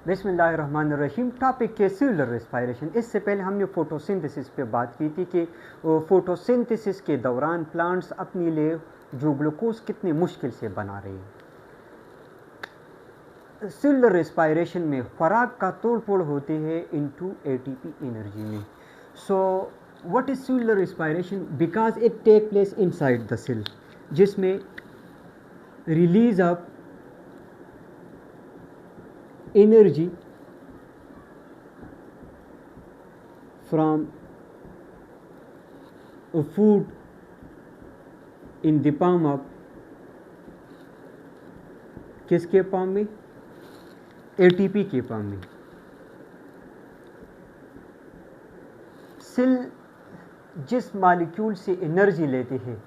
बिस्मिल्लाहिर्रहमानिर्रहीम। टॉपिक के cellular respiration. इससे पहले हमने फ़ोटोसिंथेसिस पे बात की थी कि फ़ोटोसिंथेसिस के दौरान प्लांट्स अपने लिए जो ग्लूकोज कितने मुश्किल से बना रहे हैं। सेलुलर रेस्पायरेशन में खुराक का तोड़ फोड़ होते हैं इनटू एटीपी एनर्जी में। So what is cellular respiration? Because it take place inside the cell, जिसमें release of energy from a food in the palm of किसके पाम में? एटीपी के पाम में। सेल जिस मॉलिक्यूल से एनर्जी लेते हैं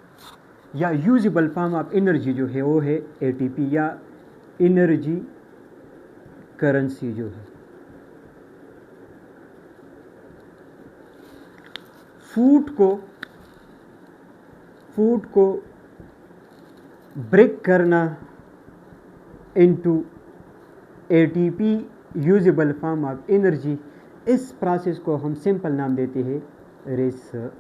या यूजेबल फॉर्म ऑफ एनर्जी जो है वो है एटीपी या एनर्जी करेंसी जो है। फूड को ब्रेक करना into ATP usable form of energy, इस प्रोसेस को हम सिंपल नाम देते हैं respiration.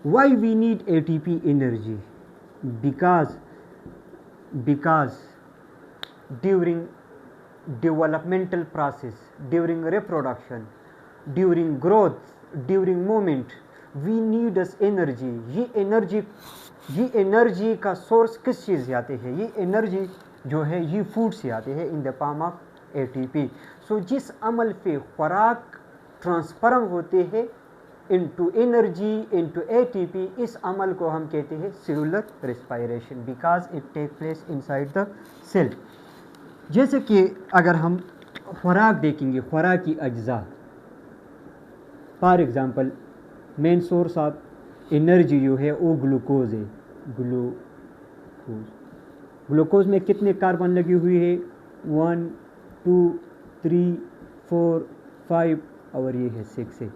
Why we need ATP energy? because during developmental process, during reproduction, during growth, during movement, we need us energy। ये एनर्जी का सोर्स किस चीज़ से आते हैं? ये एनर्जी जो है ये फूड से आते हैं in the form of ATP. So जिस अमल पे खुराक ट्रांसफरम होते हैं इनटू एनर्जी इनटू एटीपी, इस अमल को हम कहते हैं cellular respiration because it take place inside the cell. जैसे कि अगर हम खुराक देखेंगे, खुराक की अज्जा, for example main source of energy जो है वो ग्लूकोज है। ग्लूकोज में कितने कार्बन लगी हुई है? 1 2 3 4 5 और ये है 6 है।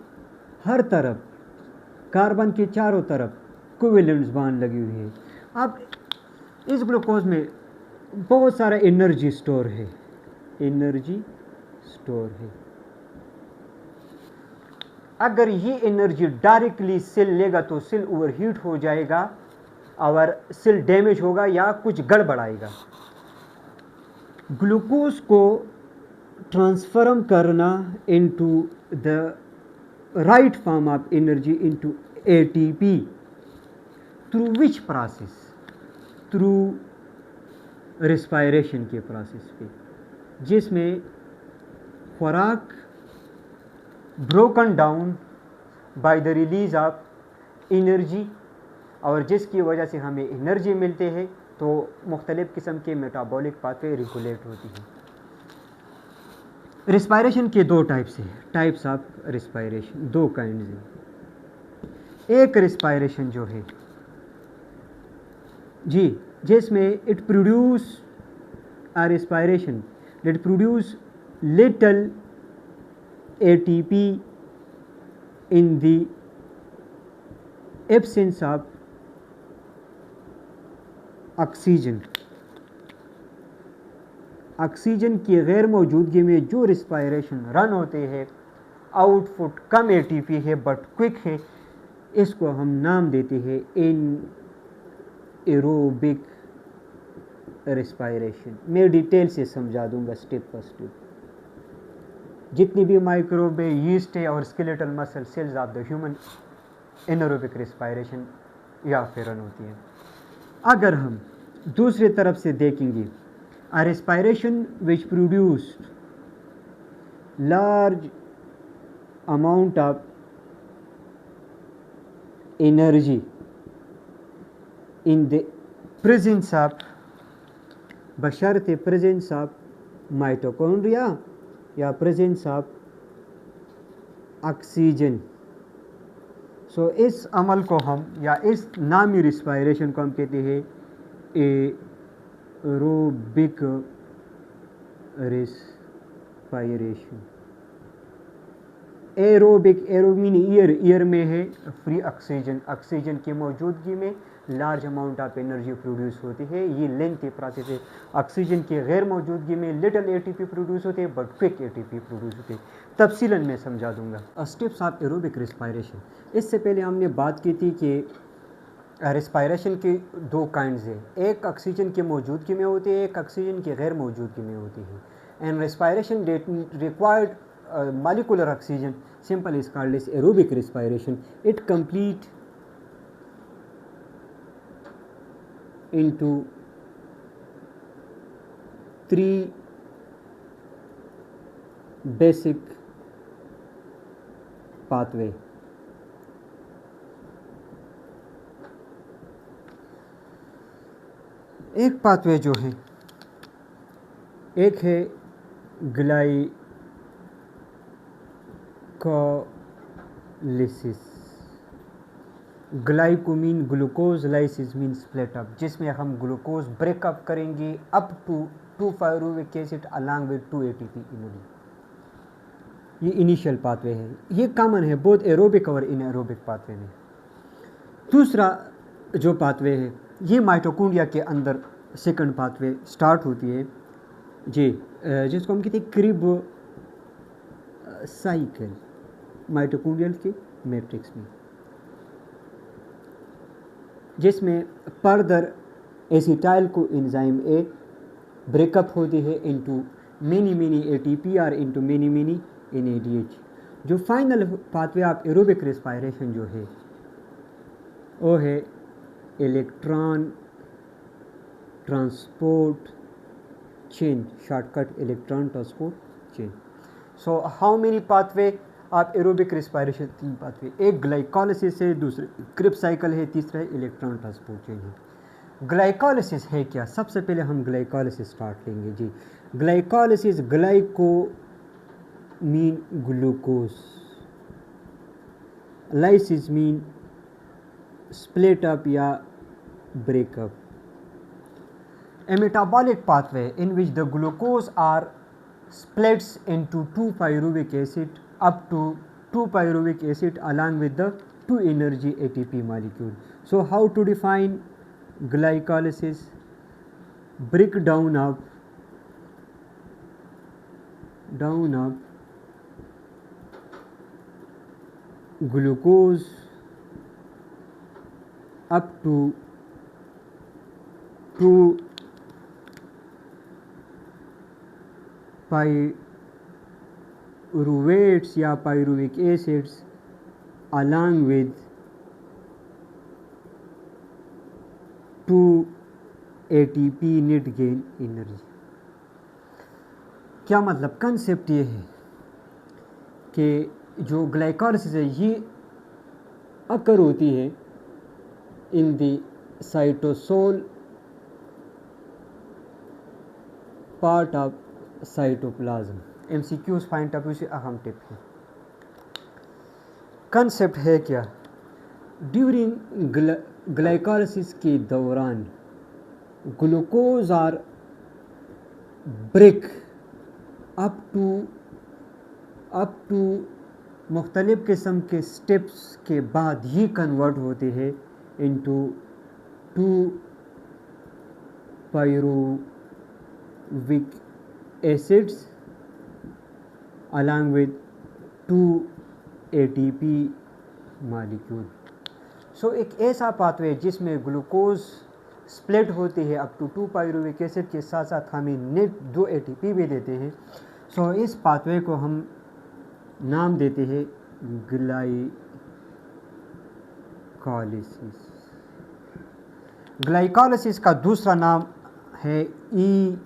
हर तरफ कार्बन के चारों तरफ कोवेलेंट बॉन्ड लगी हुई है। अब इस ग्लूकोज में बहुत सारा एनर्जी स्टोर है। अगर ये एनर्जी डायरेक्टली सेल लेगा तो सेल ओवरहीट हो जाएगा और सेल डैमेज होगा या कुछ गड़बड़ाएगा। ग्लूकोज को ट्रांसफॉर्म करना into the right form of energy into ATP through which process? Through respiration के प्रोसेस पे, जिसमें खुराक broken down by the release of energy, और जिसकी वजह से हमें एनर्जी मिलते हैं तो मुख्तलिफ किस्म के मेटाबॉलिक पाथवे रेगुलेट होती हैं। रिस्पायरेशन के दो टाइप्स हैं, टाइप्स ऑफ रिस्पायरेशन, दो काइंड्स हैं। एक रिस्पायरेशन जो है जी जिसमें it produce a respiration that produce little ATP in the absence of oxygen की गैर मौजूदगी में जो रिस्पायरेशन रन होते हैं, आउटपुट कम एटीपी है बट क्विक है, इसको हम नाम देते हैं एरोबिक रिस्पायरेशन। मैं डिटेल से समझा दूंगा स्टेप बाय स्टेप। जितनी भी माइक्रोब है, यीस्ट है और skeletal muscle cells of the human anaerobic respiration या फिर रन होती है। अगर हम दूसरी तरफ से देखेंगे, a respiration which produced large amount of energy in the presence of बशर्ते presence of mitochondria या presence of ऑक्सीजन। सो इस अमल को हम या इस नामी रिस्पायरेशन को हम कहते हैं aerobic respiration. Aerobic, arrow mean year में है फ्री ऑक्सीजन, ऑक्सीजन की मौजूदगी में large amount of energy produce होती है। ये लेंथी प्रोसेस है। ऑक्सीजन की गैर मौजूदगी में लिटिल एटीपी प्रोड्यूस होते हैं बट क्विक एटीपी प्रोड्यूस होते हैं। तफसीलन में समझा दूंगा। Steps of aerobic respiration. इससे पहले हमने बात की थी कि रिस्पायरेशन के दो काइंड्स है, एक ऑक्सीजन की मौजूदगी में होती है, एक ऑक्सीजन की गैर मौजूदगी में होती है। And respiration required molecular oxygen simple is called as aerobic respiration. It complete into 3 basic pathway. एक पाथवे जो है, एक है glycolysis. Glyco mean glucose, lysis mean split up, जिसमें हम ग्लूकोज ब्रेकअप करेंगे up to 2,5-uric acid along with 2 ATP energy. ये initial pathway है, ये कॉमन है बोथ एरोबिक और इनएरोबिक पाथवे में। दूसरा जो पाथवे है ये माइटोकॉन्ड्रिया के अंदर सेकंड पाथवे स्टार्ट होती है जी, जिसको हम कहते हैं क्रिब साइकिल माइटोकॉन्ड्रियल के मैट्रिक्स में, जिसमें further acetyl co enzyme A breakup होती है इनटू मेनी एटीपी और इनटू मेनी NADH। जो final pathway of aerobic respiration जो है वो है electron transport chain, shortcut electron transport chain. So how many pathway of aerobic respiration? 3 pathway, एक glycolysis है, दूसरे क्रिब साइकिल है, तीसरा है इलेक्ट्रॉन ट्रांसपोर्ट चेन है। ग्लाइकोलिसिस है क्या? सबसे पहले हम ग्लाइकोलिसिस स्टार्ट लेंगे जी। Glycolysis, glyco mean glucose, lysis mean split up या breakup. A metabolic pathway in which the glucose are splits into 2-pyruvic acid up to 2-pyruvic acid along with the 2 energy ATP molecule. So how to define glycolysis? Breakdown of glucose up to 2 pyruvates या pyruvic acids along with 2 ATP net gain energy। क्या मतलब? Concept ये है कि जो glycolysis है ये अकर होती है in the cytosol part of cytoplasm। MCQs point of view से अहम टिप है। कंसेप्ट है क्या? ड्यूरिंग ग्लाइकोलिसिस के दौरान glucose are break up to मुख्तलिफ किस्म के स्टेप्स के बाद ये कन्वर्ट होते हैं into 2 pyruvic acids along with 2 ATP molecule। सो एक ऐसा पाथवे जिसमें ग्लूकोज स्प्लिट होती है अप टू 2 pyruvic acid के साथ साथ हमें नेट 2 ATP भी देते हैं। सो इस पाथवे को हम नाम देते हैं ग्लाइकोलिसिस। ग्लाइकोलिसिस का दूसरा नाम है EMP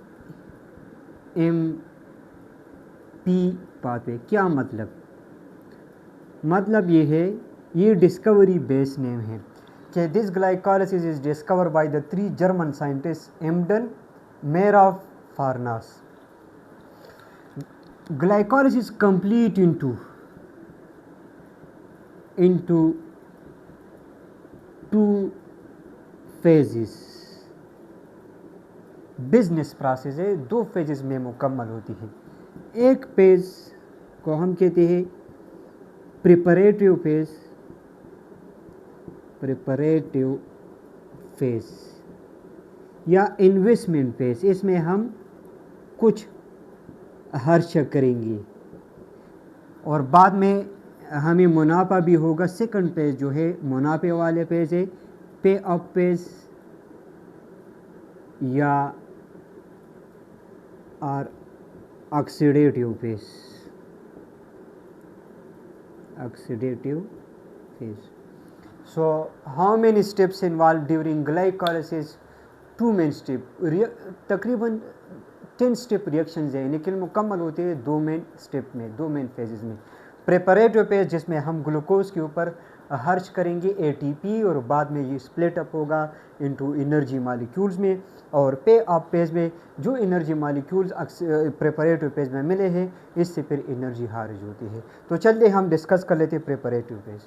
पाथवे। क्या मतलब? मतलब ये है, ये डिस्कवरी बेस नेम है कि this glycolysis is discovered by the 3 German scientist Embden, Meyerhof, Parnas. Glycolysis complete into 2 phases. Business process है, 2 फेजेस में मुकम्मल होती है। एक फेज को हम कहते हैं प्रिपरेटिव फेज, फेज या इन्वेस्टमेंट फेज, इसमें हम कुछ खर्च करेंगे और बाद में हमें मुनाफा भी होगा। सेकंड पेज जो है मुनाफे वाले पेज है, पे अप पेज या और oxidative phase, oxidative phase. So how many steps involve during glycolysis? 2 main step, तकरीबन 10 स्टेप रिएक्शंस हैं, लेकिन मुकम्मल होते हैं 2 मेन स्टेप में, 2 मेन फेजेस में। प्रेपरेटिव फेज जिसमें हम ग्लूकोज के ऊपर खर्च करेंगे ATP और बाद में ये स्प्लिट अप होगा इनटू एनर्जी मॉलिक्यूल्स में, और पे अप फेज में जो एनर्जी मॉलिक्यूल्स प्रेपरेटिव फेज में मिले हैं इससे फिर एनर्जी हार्ज होती है। तो चलिए हम डिस्कस कर लेते हैं प्रेपरेटिव फेज।